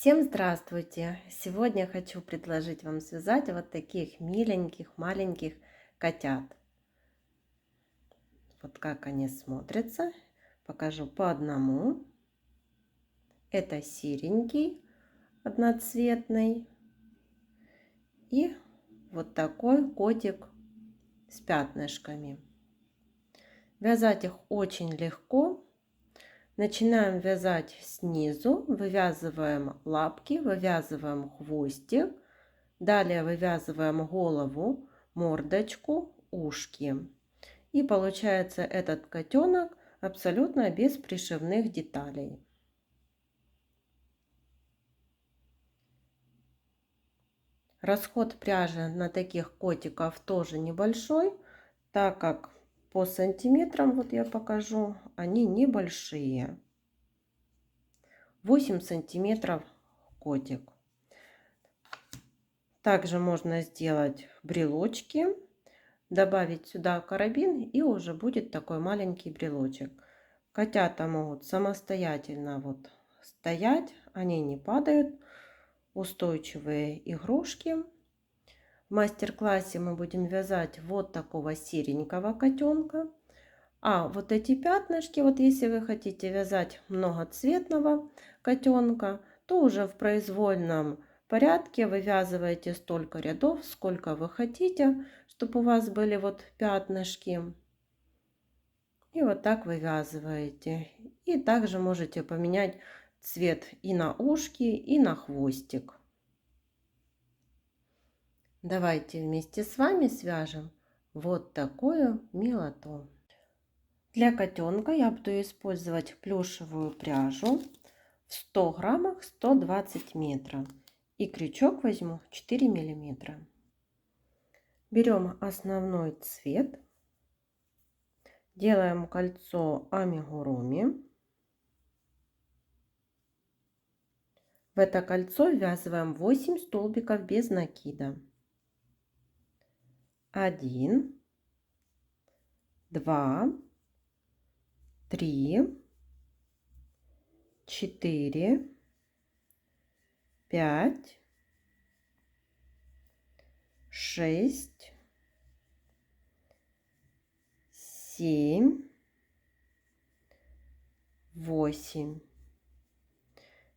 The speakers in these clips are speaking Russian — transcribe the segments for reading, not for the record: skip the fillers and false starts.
Всем здравствуйте! Сегодня хочу предложить вам связать вот таких миленьких маленьких котят. Вот как они смотрятся. Покажу по одному. Это серенький, одноцветный. И вот такой котик с пятнышками. Вязать их очень легко. Начинаем вязать снизу, вывязываем лапки, вывязываем хвостик, далее вывязываем голову, мордочку, ушки. И получается этот котенок абсолютно без пришивных деталей. Расход пряжи на таких котиков тоже небольшой, так как по сантиметрам, вот я покажу, они небольшие. 8 сантиметров котик. Также можно сделать брелочки, добавить сюда карабин, и уже будет такой маленький брелочек. Котята могут самостоятельно вот стоять, они не падают, устойчивые игрушки. В мастер-классе мы будем вязать вот такого серенького котенка. А вот эти пятнышки, вот если вы хотите вязать многоцветного котенка, то уже в произвольном порядке вывязываете столько рядов, сколько вы хотите, чтобы у вас были вот пятнышки. И вот так вывязываете. И также можете поменять цвет и на ушки, и на хвостик. Давайте вместе с вами свяжем вот такую милоту. Для котенка я буду использовать плюшевую пряжу в 100 граммах 120 метров. И крючок возьму 4 миллиметра. Берем основной цвет. Делаем кольцо амигуруми. В это кольцо ввязываем 8 столбиков без накида. 1, 2, 3, 4, 5, 6, 7, 8.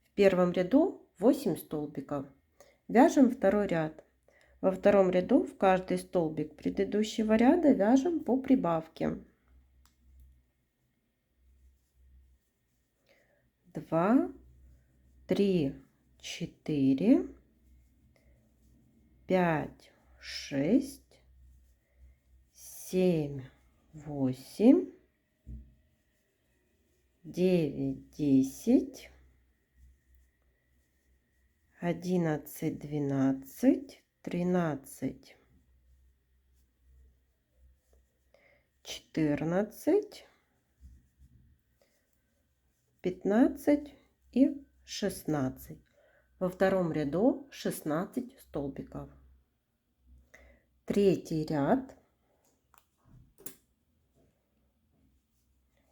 В первом ряду 8 столбиков. Вяжем второй ряд. Во втором ряду в каждый столбик предыдущего ряда вяжем по прибавке. 2, 3, 4, 5, 6, 7, 8, 9, 10, 11, 12, 13, 14, 15 и 16. Во втором ряду 16 столбиков. Третий ряд.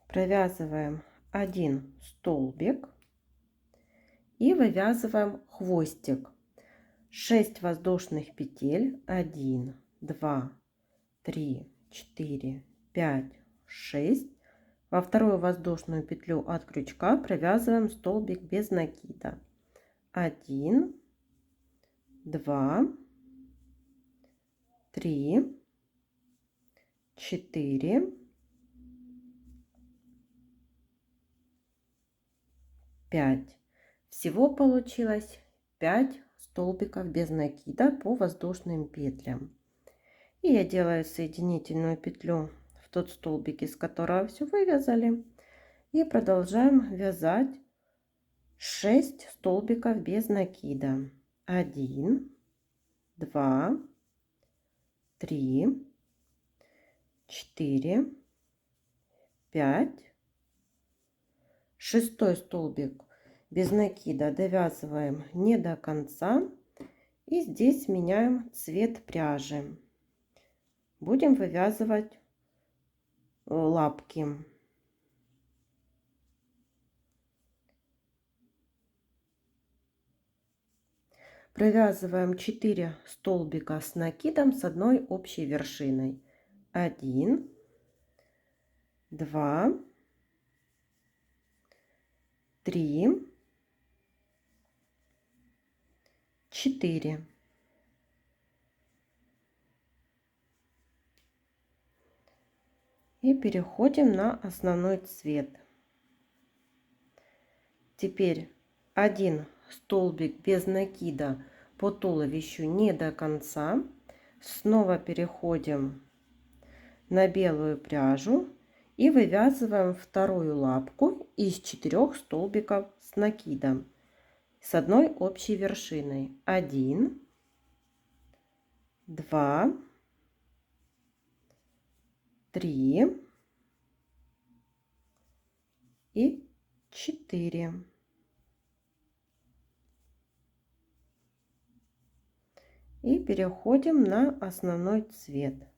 Провязываем 1 столбик и вывязываем хвостик. 6 воздушных петель. 1, 2, 3, 4, 5, 6. Во вторую воздушную петлю от крючка провязываем столбик без накида. 1, 2, 3, 4, 5. Всего получилось 5 столбиков без накида по воздушным петлям. И я делаю соединительную петлю в тот столбик, из которого все вывязали. И продолжаем вязать 6 столбиков без накида. 1, 2, 3, 4, 5. Шестой столбик без накида довязываем не до конца. И здесь меняем цвет пряжи. Будем вывязывать лапки. Провязываем 4 столбика с накидом с одной общей вершиной. 1, 2, 3, 4. И переходим на основной цвет. Теперь один столбик без накида по туловищу не до конца. Снова переходим на белую пряжу и вывязываем вторую лапку из 4 столбиков с накидом с одной общей вершиной. 1, 2, 3 и 4. И переходим на основной цвет.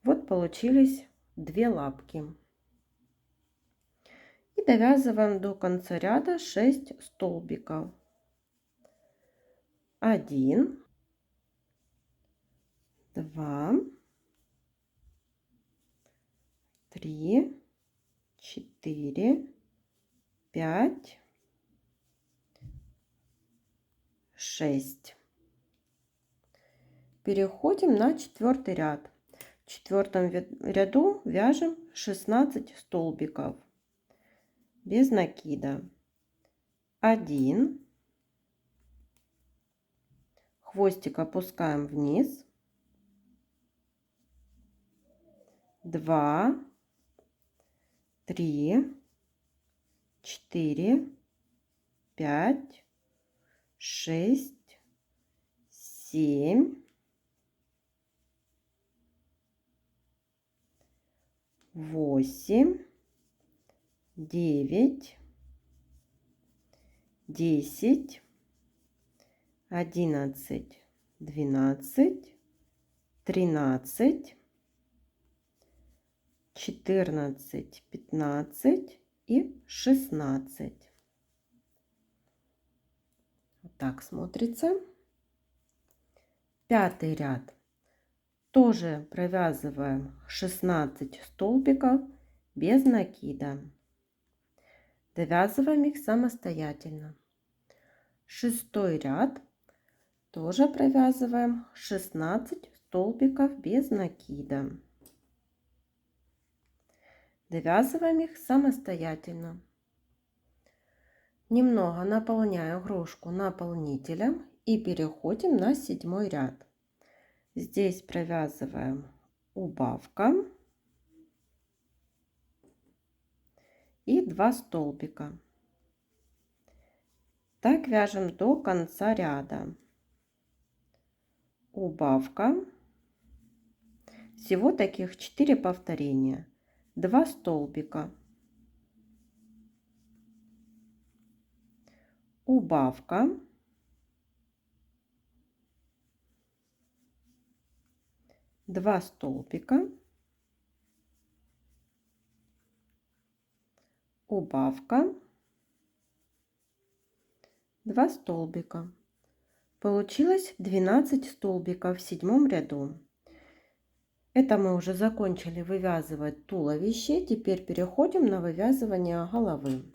Вот получились 2 лапки. И довязываем до конца ряда 6 столбиков. 1, 2, 3, 4, 5, 6. Переходим на 4-й ряд. В 4-м ряду вяжем 16 столбиков без накида. 1, хвостик опускаем вниз, 2, 3, 4, 5, 6, 7, 8, 9, 10, 11, 12, 13, 14, 15 и 16. Вот так смотрится. 5-й ряд. Тоже провязываем 16 столбиков без накида. Довязываем их самостоятельно. 6-й ряд. Тоже провязываем 16 столбиков без накида. Довязываем их самостоятельно. Немного наполняю игрушку наполнителем и переходим на 7-й ряд. Здесь провязываем убавка и 2 столбика. Так вяжем до конца ряда. Убавка. Всего таких 4 повторения. 2 столбика. Убавка. 2 столбика. Убавка. 2 столбика. Получилось 12 столбиков в 7-м ряду. Это мы уже закончили вывязывать туловище. Теперь переходим на вывязывание головы.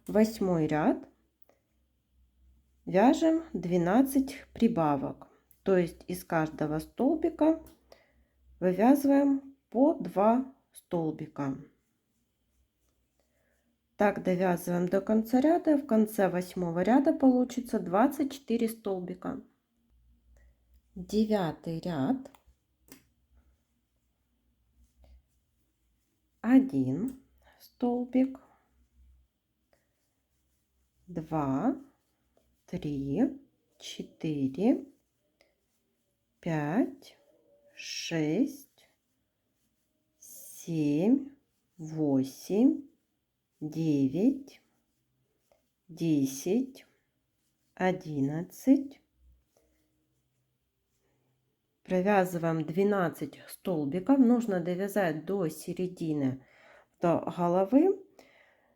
8-й ряд. Вяжем 12 прибавок. То есть из каждого столбика вывязываем по 2 столбика. Так довязываем до конца ряда. В конце 8-го ряда получится 24 столбика. 9-й ряд. 1 столбик, 2, 3, 4, 5, 6, 7, 8, 9, 10, 11. Провязываем 12 столбиков. Нужно довязать до середины, до головы,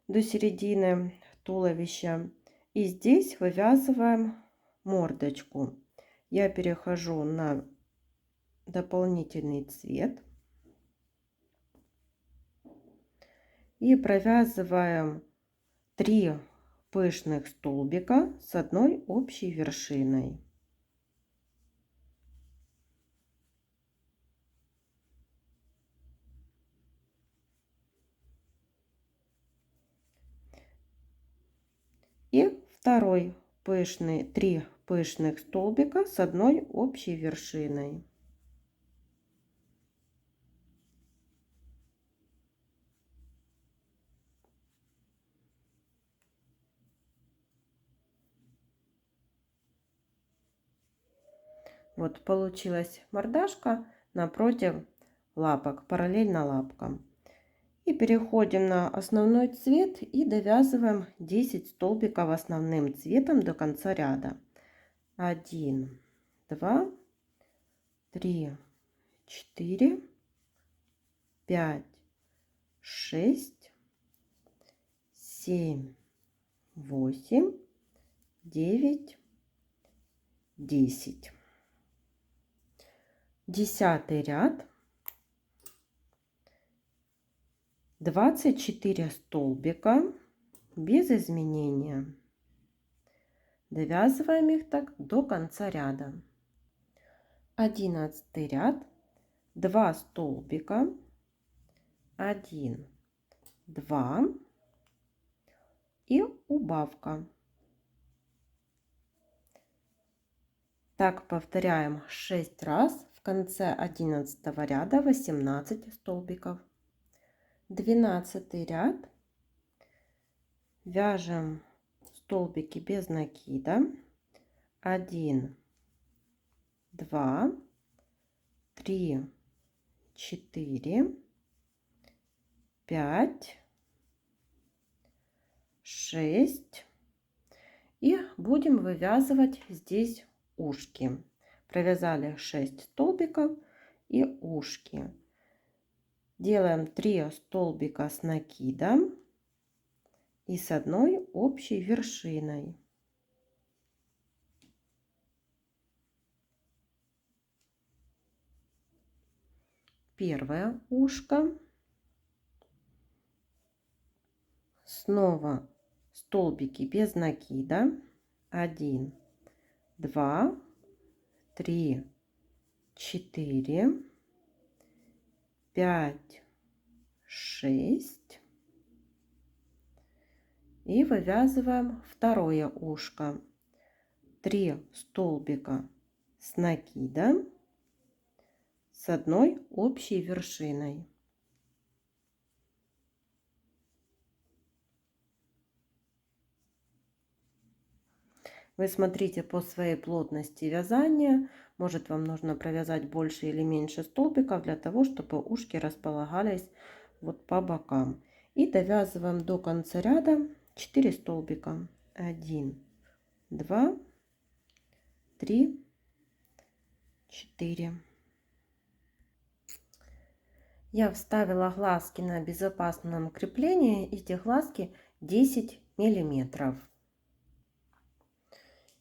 до середины туловища. И здесь вывязываем мордочку, я перехожу на дополнительный цвет и провязываем 3 пышных столбика с одной общей вершиной. И второй пышный, 3 пышных столбика с одной общей вершиной. Вот получилась мордашка напротив лапок, параллельно лапкам. И переходим на основной цвет и довязываем 10 столбиков основным цветом до конца ряда. 1, 2, 3, 4, 5, 6, 7, 8, 9, 10. 10 ряд. 24 столбика без изменения. Довязываем их так до конца ряда. 11 ряд. 2 столбика. 1, 2 и убавка. Так повторяем 6 раз. В конце 11 ряда 18 столбиков. 12 ряд. Вяжем столбики без накида. 1, 2, 3, 4, 5, 6. И будем вывязывать здесь ушки. Провязали 6 столбиков и ушки. Делаем 3 столбика с накидом и с одной общей вершиной. Первое ушко. Снова столбики без накида. 1, 2, 3, 4, 5, 6. И вывязываем второе ушко. 3 столбика с накидом с одной общей вершиной. Вы смотрите по своей плотности вязания. Может, вам нужно провязать больше или меньше столбиков для того, чтобы ушки располагались вот по бокам. И довязываем до конца ряда 4 столбика. 1, 2, 3, 4. Я вставила глазки на безопасном креплении. Эти глазки 10 миллиметров.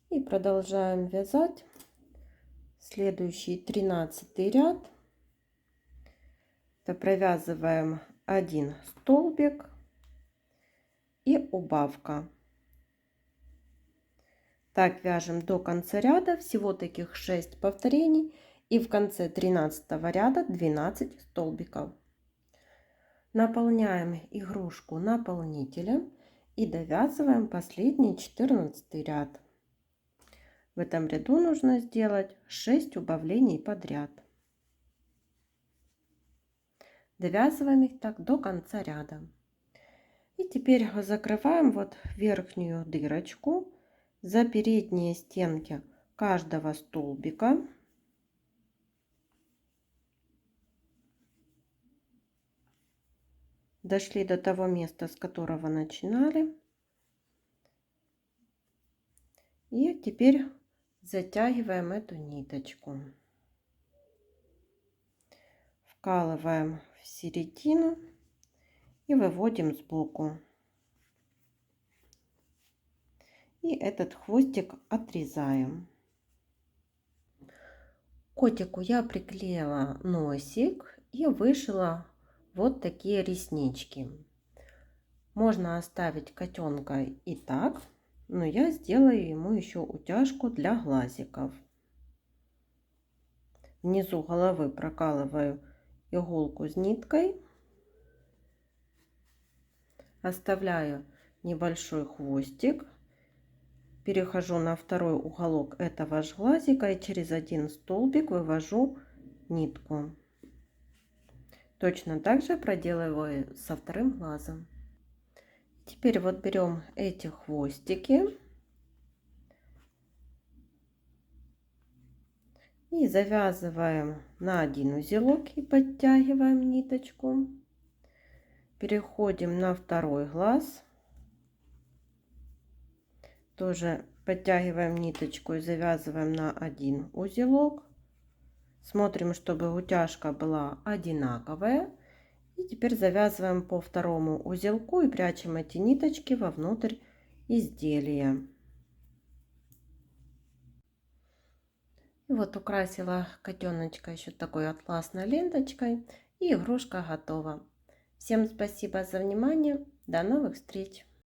И продолжаем вязать следующий 13 ряд. То провязываем 1 столбик и убавка. Так вяжем до конца ряда. Всего таких 6 повторений. И в конце 13 ряда 12 столбиков. Наполняем игрушку наполнителем и довязываем последний 14 ряд. В этом ряду нужно сделать 6 убавлений подряд. Довязываем их так до конца ряда. И теперь закрываем вот верхнюю дырочку за передние стенки каждого столбика. Дошли до того места, с которого начинали. И теперь затягиваем эту ниточку. Вкалываем в середину и выводим сбоку. И этот хвостик отрезаем. Котику я приклеила носик и вышила вот такие реснички. Можно оставить котенка и так, но я сделаю ему еще утяжку для глазиков. Внизу головы прокалываю иголку с ниткой. Оставляю небольшой хвостик. Перехожу на второй уголок этого же глазика и через один столбик вывожу нитку. Точно так же проделываю со вторым глазом. Теперь вот берем эти хвостики и завязываем на один узелок и подтягиваем ниточку. Переходим на второй глаз. Тоже подтягиваем ниточку и завязываем на один узелок. Смотрим, чтобы утяжка была одинаковая. И теперь завязываем по второму узелку и прячем эти ниточки вовнутрь изделия. И вот украсила котеночка еще такой атласной ленточкой. И игрушка готова. Всем спасибо за внимание. До новых встреч!